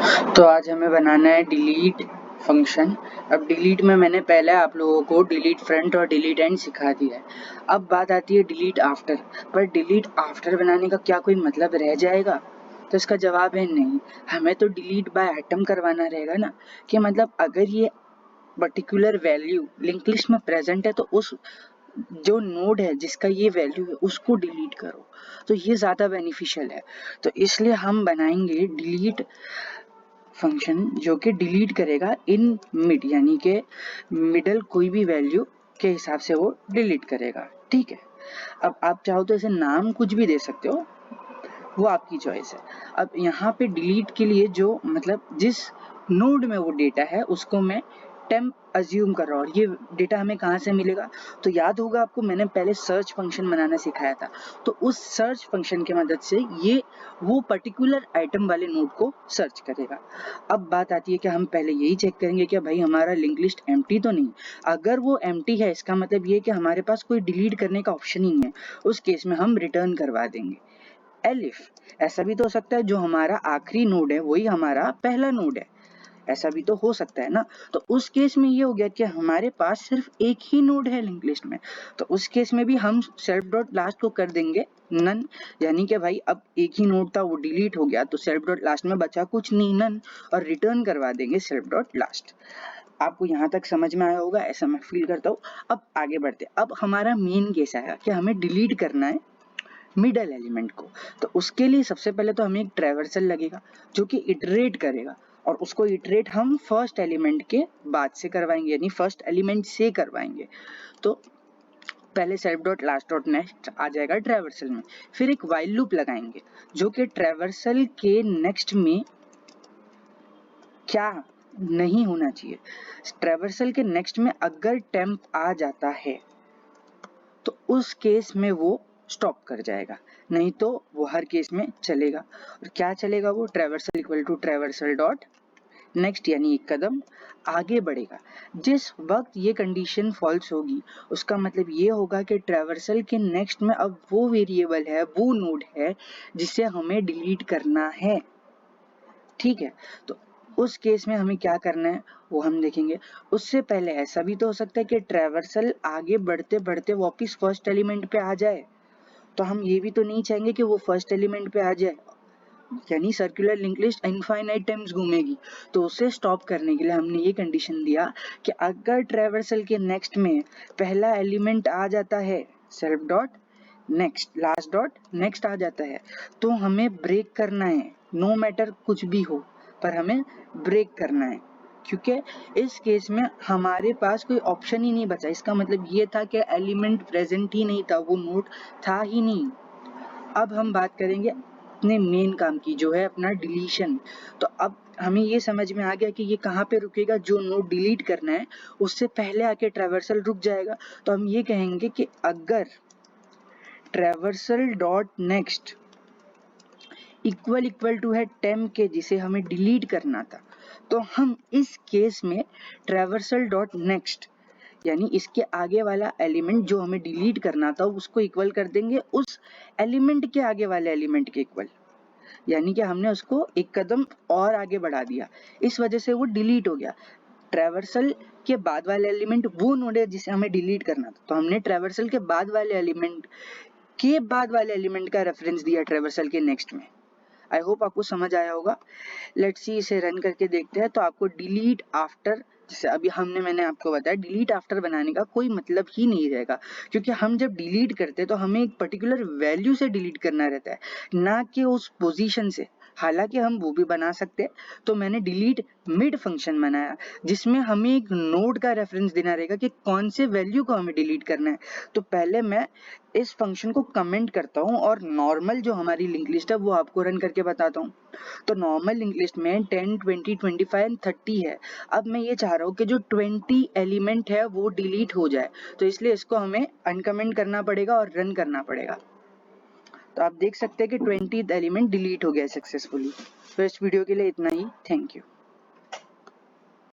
तो आज हमें बनाना है डिलीट फंक्शन। अब डिलीट में मैंने पहले आप लोगों को डिलीट फ्रंट और डिलीट एंड सिखा दिया है। अब बात आती है डिलीट आफ्टर। पर डिलीट आफ्टर बनाने का क्या कोई मतलब रह जाएगा? तो इसका जवाब है नहीं। हमें तो डिलीट बाय आइटम करवाना रहेगा ना, कि मतलब अगर ये पर्टिकुलर वैल्यू लिंक लिस्ट में प्रेजेंट है तो उस जो नोड है जिसका ये वैल्यू है उसको डिलीट करो, तो ये ज़्यादा बेनिफिशियल है। तो इसलिए हम बनाएंगे डिलीट फंक्शन जो कि डिलीट करेगा इन मिड, यानी कि मिडल कोई भी वैल्यू के हिसाब से वो डिलीट करेगा। ठीक है, अब आप चाहो तो इसे नाम कुछ भी दे सकते हो, वो आपकी चॉइस है। अब यहाँ पे डिलीट के लिए जो मतलब जिस नोड में वो डेटा है उसको मैं टेम्प अज्यूम कर रहा हूँ, और ये डेटा हमें कहाँ से मिलेगा? तो याद होगा आपको, मैंने पहले सर्च फंक्शन बनाना सिखाया था। तो उस सर्च फंक्शन की मदद से ये वो पर्टिकुलर आइटम वाले नोड को सर्च करेगा। अब बात आती है कि हम पहले यही चेक करेंगे कि भाई हमारा लिंक लिस्ट एम्प्टी तो नहीं। अगर वो एम्प्टी है इसका मतलब ये कि हमारे पास कोई डिलीट करने का ऑप्शन ही नहीं है, उस केस में हम रिटर्न करवा देंगे एलिफ। ऐसा भी तो हो सकता है जो हमारा आखिरी नोड है वही हमारा पहला नोड है, ऐसा भी तो हो सकता है ना। तो उस केस में ये हो गया कि हमारे पास सिर्फ एक ही नोड है लिंक लिस्ट में, तो उस केस में भी हम सेल्फ डॉट लास्ट को कर देंगे नन, यानी कि भाई अब एक ही नोड था वो डिलीट हो गया तो सेल्फ डॉट लास्ट में बचा कुछ नहीं, नन, और रिटर्न करवा देंगे सेल्फ डॉट लास्ट। आपको यहाँ तक समझ में आया होगा ऐसा मैं फील करता हूँ। अब आगे बढ़ते, अब हमारा मेन केस आएगा कि हमें डिलीट करना है मिडल एलिमेंट को। तो उसके लिए सबसे पहले तो हमें एक ट्रैवर्सल लगेगा जो कि इटरेट करेगा, और उसको इटरेट हम फर्स्ट एलिमेंट के बाद से करवाएंगे, यानी फर्स्ट एलिमेंट से करवाएंगे। तो पहले self dot last dot next आ जाएगा ट्रैवर्सल में, फिर एक व्हाइल लूप लगाएंगे जो कि ट्रैवर्सल के नेक्स्ट में क्या नहीं होना चाहिए। ट्रैवर्सल के नेक्स्ट में अगर टेम्प आ जाता है तो उस केस में वो स्टॉप कर जाएगा, नहीं तो वो हर केस में चलेगा। और क्या चलेगा? वो traversal equal to traversal dot next, यानी एक कदम आगे बढ़ेगा। जिस वक्त ये कंडीशन फॉल्स होगी उसका मतलब ये होगा कि ट्रैवर्सल के नेक्स्ट में अब वो वेरिएबल है, वो नोड है जिसे हमें डिलीट करना है। ठीक है, तो उस केस में हमें क्या करना है वो हम देखेंगे। उससे पहले ऐसा भी तो हो सकता है कि ट्रैवर्सल आगे बढ़ते बढ़ते वापस फर्स्ट एलिमेंट पे आ जाए, तो हम ये भी तो नहीं चाहेंगे कि वो फर्स्ट एलिमेंट पे आ जाए, यानी circular link list infinite times घूमेगी। तो उसे स्टॉप करने के लिए हमने ये कंडीशन दिया कि अगर ट्रैवर्सल के नेक्स्ट में पहला एलिमेंट आ जाता है self dot next last dot next आ जाता है तो हमें ब्रेक करना है, नो मैटर कुछ भी हो पर हमें ब्रेक करना है, क्योंकि इस केस में हमारे पास कोई ऑप्शन ही नहीं बचा। इसका मतलब ये था कि एलिमेंट प्रेजेंट ही नहीं था, वो नोड था ही नहीं। अब हम बात करेंगे अपने मेन काम की जो है अपना डिलीशन। तो अब हमें ये समझ में आ गया कि ये कहाँ पे रुकेगा, जो नोड डिलीट करना है उससे पहले आके ट्रैवर्सल रुक जाएगा। तो हम ये कहेंगे कि अगर traversal dot next equal to है टेम्प के जिसे हमें डिलीट करना था, तो हम इस केस में ट्रैवर्सल डॉट नेक्स्ट यानी इसके आगे वाला एलिमेंट जो हमें डिलीट करना था उसको इक्वल कर देंगे उस एलिमेंट के आगे वाले एलिमेंट के इक्वल, यानी कि हमने उसको एक कदम और आगे बढ़ा दिया, इस वजह से वो डिलीट हो गया। ट्रैवर्सल के बाद वाले एलिमेंट वो नोड है जिसे हमें डिलीट करना था, तो हमने ट्रैवर्सल के बाद वाले एलिमेंट का रेफरेंस दिया ट्रैवर्सल के नेक्स्ट में। आई होप आपको समझ आया होगा। लेट्स सी इसे रन करके देखते हैं। तो आपको डिलीट आफ्टर, जैसे अभी मैंने आपको बताया डिलीट आफ्टर बनाने का कोई मतलब ही नहीं रहेगा, क्योंकि हम जब डिलीट करते हैं तो हमें एक पर्टिकुलर वैल्यू से डिलीट करना रहता है, ना कि उस पोजीशन से। हालांकि हम वो भी बना सकते हैं, तो मैंने डिलीट मिड फंक्शन बनाया जिसमें हमें एक नोड का रेफरेंस देना रहेगा कि कौन से वैल्यू को हमें डिलीट करना है। तो पहले मैं इस फंक्शन को कमेंट करता हूँ और नॉर्मल जो हमारी लिंक लिस्ट है वो आपको रन करके बताता हूँ। तो नॉर्मल लिंक लिस्ट में 10, 20, 25 एंड 30 है। अब मैं ये चाह रहा हूँ कि जो 20 एलिमेंट है वो डिलीट हो जाए, तो इसलिए इसको हमें अनकमेंट करना पड़ेगा और रन करना पड़ेगा। तो आप देख सकते हैं कि 20th एलिमेंट डिलीट हो गया सक्सेसफुली। तो इस वीडियो के लिए इतना ही, थैंक यू।